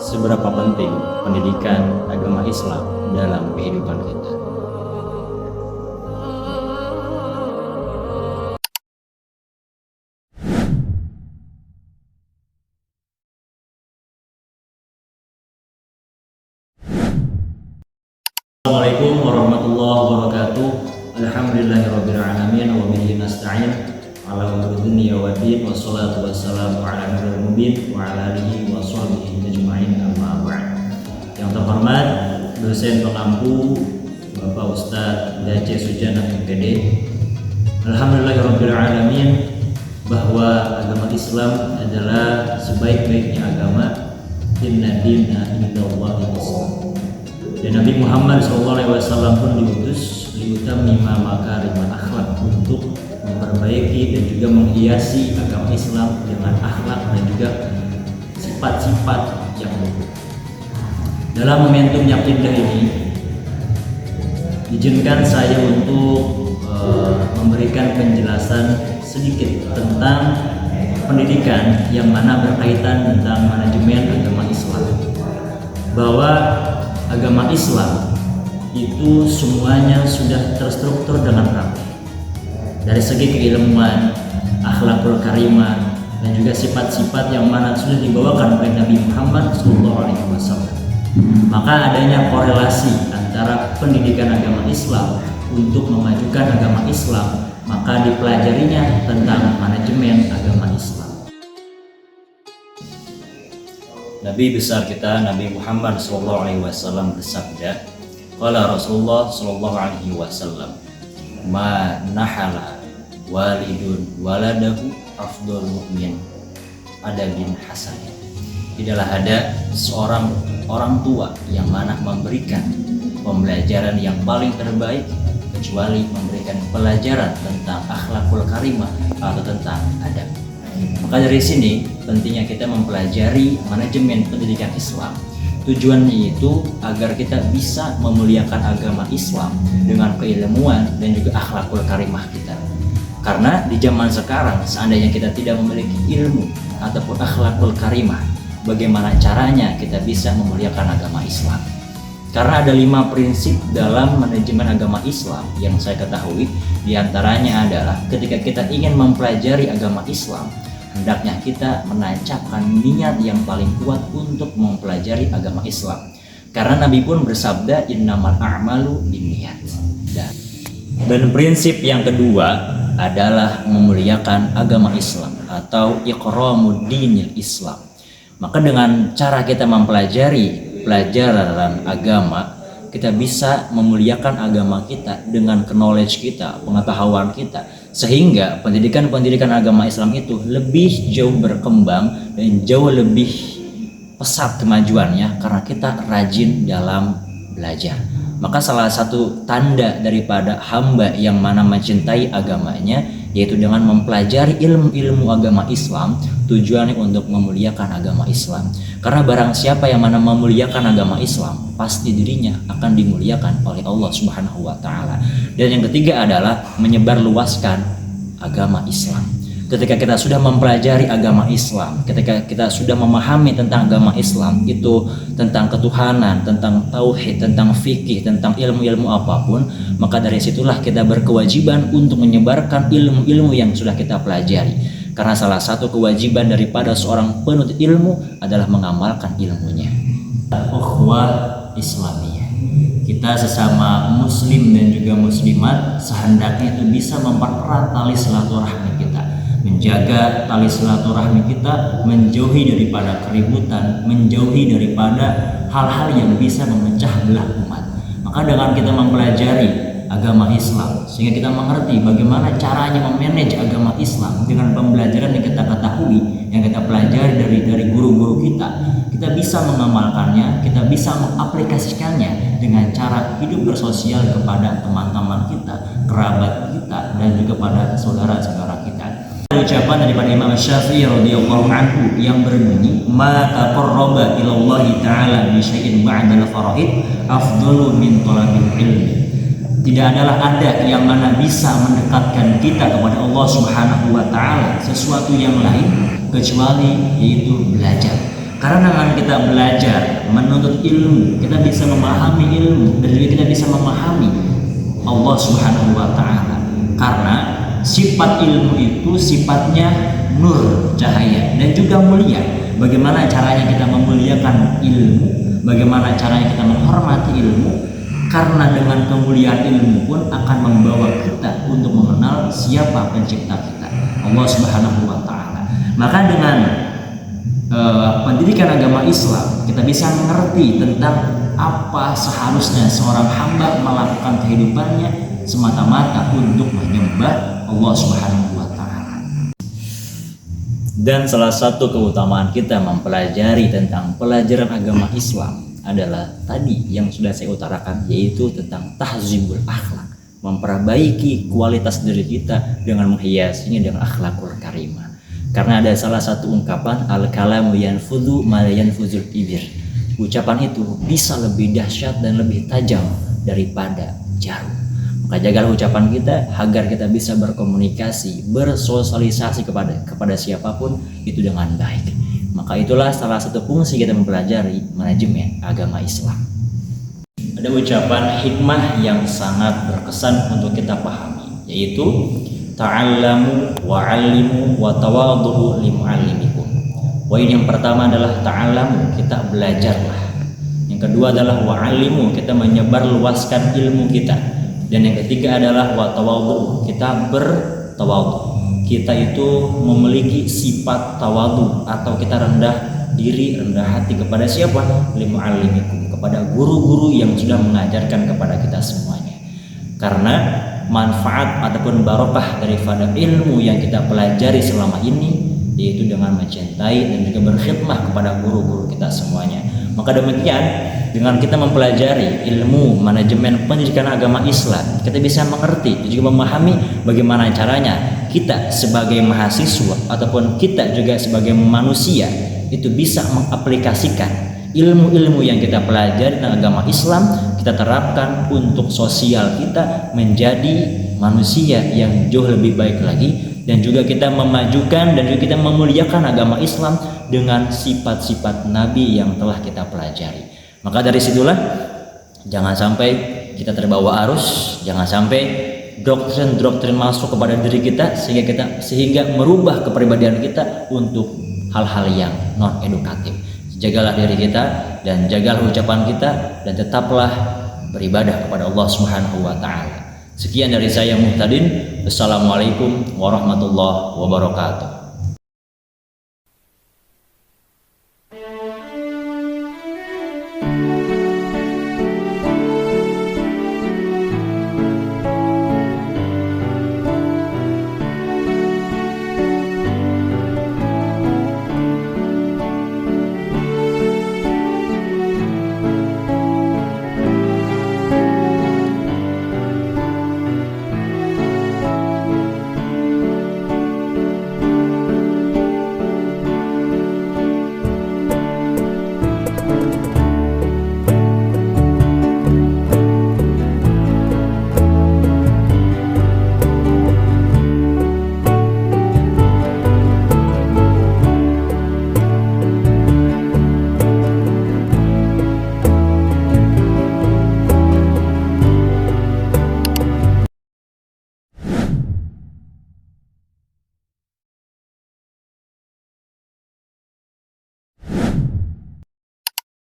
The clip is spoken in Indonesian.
seberapa penting pendidikan agama Islam dalam kehidupan kita. Assalamualaikum warahmatullahi wabarakatuh. Alhamdulillahirabbil alamin wa bihi nasta'in ala umuri dunya waddin wassalatu wassalamu ala nabiyil mubin wa ala alihi wa sahbihi ajma'in amma ba'd. Yang terhormat dosen pengampu Bapak Ustadz Dace Sujana MPD. Alhamdulillahirabbil alamin bahwa agama Islam adalah sebaik-baiknya agama. Inna dina indallahi Islam. Dan Nabi Muhammad SAW pun diutus liutamima makarimal akhlak, untuk memperbaiki dan juga menghiasi agama Islam dengan akhlak dan juga sifat-sifat yang luhur. Dalam momentum yang indah ini, izinkan saya untuk memberikan penjelasan sedikit tentang pendidikan yang mana berkaitan tentang manajemen agama Islam. Bahwa agama Islam itu semuanya sudah terstruktur dengan rapi. Dari segi keilmuan, akhlakul karimah, dan juga sifat-sifat yang mana sudah dibawakan oleh Nabi Muhammad SAW. Maka adanya korelasi antara pendidikan agama Islam untuk memajukan agama Islam, maka dipelajarinya tentang manajemen agama Islam. Nabi besar kita Nabi Muhammad SAW bersabda, qala Rasulullah SAW, ma nahala walidun waladahu afdhalu min adabin hasan. Tidaklah ada seorang orang tua yang mana memberikan pembelajaran yang paling terbaik kecuali memberikan pelajaran tentang akhlakul karimah atau tentang adab. Maka dari sini pentingnya kita mempelajari manajemen pendidikan Islam. Tujuannya itu agar kita bisa memuliakan agama Islam dengan keilmuan dan juga akhlakul karimah kita. Karena di zaman sekarang seandainya kita tidak memiliki ilmu ataupun akhlakul karimah, bagaimana caranya kita bisa memuliakan agama Islam? Karena ada 5 prinsip dalam manajemen agama Islam yang saya ketahui. Di antaranya adalah ketika kita ingin mempelajari agama Islam, hendaknya kita menancapkan niat yang paling kuat untuk mempelajari agama Islam. Karena Nabi pun bersabda, innamal a'malu binniyat. Dan prinsip yang kedua adalah memuliakan agama Islam atau iqramuddinil Islam. Maka dengan cara kita mempelajari pelajaran agama, kita bisa memuliakan agama kita dengan knowledge kita, pengetahuan kita, sehingga pendidikan agama Islam itu lebih jauh berkembang dan jauh lebih pesat kemajuannya karena kita rajin dalam belajar. Maka salah satu tanda daripada hamba yang mana mencintai agamanya yaitu dengan mempelajari ilmu-ilmu agama Islam, tujuannya untuk memuliakan agama Islam. Karena barang siapa yang mana memuliakan agama Islam, pasti dirinya akan dimuliakan oleh Allah Subhanahu wa taala. Dan yang ketiga adalah menyebarluaskan agama Islam. Ketika kita sudah mempelajari agama Islam, ketika kita sudah memahami tentang agama Islam, itu tentang ketuhanan, tentang tauhid, tentang fikih, tentang ilmu-ilmu apapun, maka dari situlah kita berkewajiban untuk menyebarkan ilmu-ilmu yang sudah kita pelajari. Karena salah satu kewajiban daripada seorang penuntut ilmu adalah mengamalkan ilmunya. Ukhuwah Islamiyah. Kita sesama muslim dan juga muslimat sehendaknya itu bisa mempererat tali silaturahmi kita, menjaga tali silaturahmi kita, menjauhi daripada keributan, menjauhi daripada hal-hal yang bisa memecah belah umat. Maka dengan kita mempelajari agama Islam, sehingga kita mengerti bagaimana caranya memanage agama Islam dengan pembelajaran yang kita ketahui, yang kita pelajari dari guru-guru kita bisa mengamalkannya, kita bisa mengaplikasikannya dengan cara hidup bersosial kepada teman-teman kita, kerabat kita, dan juga pada saudara-saudara kita. Ucapan daripada Imam Syafi'i radhiyallahu anhu yang berbunyi, ma taqarraba ilallahi ta'ala bi syai'in ba'dal faraid afdalu min talabil ilmi. Tidak adalah ada yang mana bisa mendekatkan kita kepada Allah Subhanahu wa taala sesuatu yang lain kecuali yaitu belajar. Karena dengan kita belajar, menuntut ilmu, kita bisa memahami ilmu dan juga kita bisa memahami Allah Subhanahu wa taala. Karena sifat ilmu itu sifatnya nur, cahaya, dan juga mulia. Bagaimana caranya kita memuliakan ilmu? Bagaimana caranya kita menghormati ilmu? Karena dengan kemuliaan ilmu pun akan membawa kita untuk mengenal siapa pencipta kita, Allah Subhanahu wa taala. Maka dengan pendidikan agama Islam, kita bisa mengerti tentang apa seharusnya seorang hamba melakukan kehidupannya semata-mata untuk menyembah Allah Subhanahu wa taala. Dan salah satu keutamaan kita mempelajari tentang pelajaran agama Islam adalah tadi yang sudah saya utarakan, yaitu tentang tahzibul akhlak, memperbaiki kualitas diri kita dengan menghiasinya dengan akhlakul karimah. Karena ada salah satu ungkapan, al-kalamu yanfudhu ma yanfuzul ibir. Ucapan itu bisa lebih dahsyat dan lebih tajam daripada jarum. Maka jagalah ucapan kita agar kita bisa berkomunikasi, bersosialisasi kepada siapapun itu dengan baik. Maka itulah salah satu fungsi kita mempelajari manajemen agama Islam. Ada ucapan hikmah yang sangat berkesan untuk kita pahami, yaitu ta'allamu wa'allimu wa tawadhu limu'allimikum. Poin yang pertama adalah ta'allamu, kita belajarlah. Yang kedua adalah wa'allimu, kita menyebarluaskan ilmu kita. Dan yang ketiga adalah wa tawadhu, kita bertawadhu. Kita itu memiliki sifat tawadhu atau kita rendah diri, rendah hati kepada siapa? Limu'allimikum, kepada guru-guru yang sudah mengajarkan kepada kita semuanya. Karena manfaat ataupun barokah daripada ilmu yang kita pelajari selama ini, yaitu dengan mencintai dan juga berkhidmah kepada guru-guru kita semuanya. Maka demikian, dengan kita mempelajari ilmu manajemen pendidikan agama Islam, kita bisa mengerti dan juga memahami bagaimana caranya kita sebagai mahasiswa ataupun kita juga sebagai manusia itu bisa mengaplikasikan ilmu-ilmu yang kita pelajari tentang agama Islam, kita terapkan untuk sosial kita menjadi manusia yang jauh lebih baik lagi, dan juga kita memajukan dan juga kita memuliakan agama Islam dengan sifat-sifat Nabi yang telah kita pelajari. Maka dari situlah jangan sampai kita terbawa arus, jangan sampai doktrin-doktrin masuk kepada diri kita sehingga merubah kepribadian kita untuk hal-hal yang non edukatif. Jagalah diri kita dan jagalah ucapan kita dan tetaplah beribadah kepada Allah Subhanahu wa taala. Sekian dari saya Muhtadin. Assalamualaikum warahmatullahi wabarakatuh.